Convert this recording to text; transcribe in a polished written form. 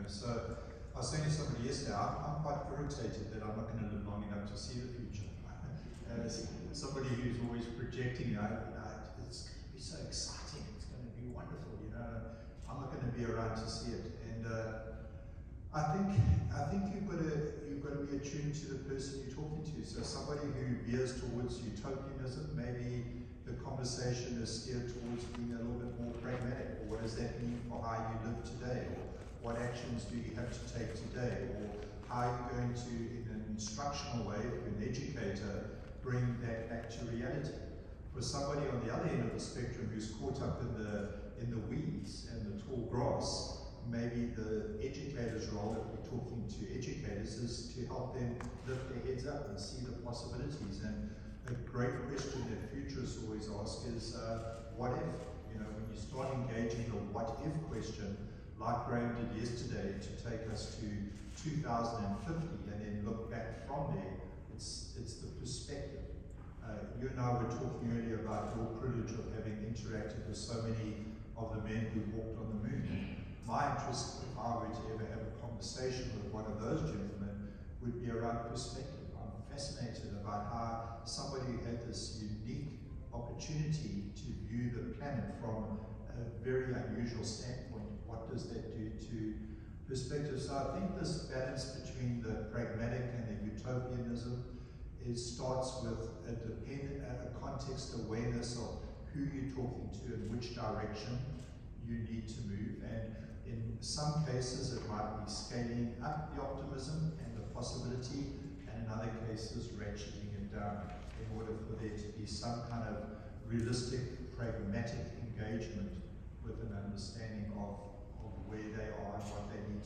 So I was saying to somebody yesterday, I'm quite irritated that I'm not going to live long enough to see the future. As somebody who's always projecting, it's going to be so exciting, it's going to be wonderful, I'm not going to be around to see it. And I think you've got to be attuned to the person you're talking to. So somebody who veers towards utopianism, maybe the conversation is steered towards being a little bit more pragmatic. Or what does that mean for how you live today? Or what actions do you have to take today? Or how are you going to, in an instructional way, if you're an educator, bring that back to reality? For somebody on the other end of the spectrum who's caught up in the weeds and the tall grass, maybe the educator's role, if we're talking to educators, is to help them lift their heads up and see the possibilities. And a great question that futurists always ask is, what if? When you start engaging the what if question, like Graham did yesterday, to take us to 2050 and then look back from there, it's the perspective. You and I were talking earlier about your privilege of having interacted with so many of the men who walked on the moon. My interest, if I were to ever have a conversation with one of those gentlemen, would be around perspective. I'm fascinated about how somebody who had this unique opportunity to view the planet from a very unusual standpoint, what does that do to perspective? So I think this balance between the pragmatic and the utopianism starts with a context awareness of who you're talking to and which direction you need to move. And in some cases, it might be scaling up the optimism and the possibility, and in other cases, ratcheting it down in order for there to be some kind of realistic, pragmatic engagement with an understanding of where they are and what they need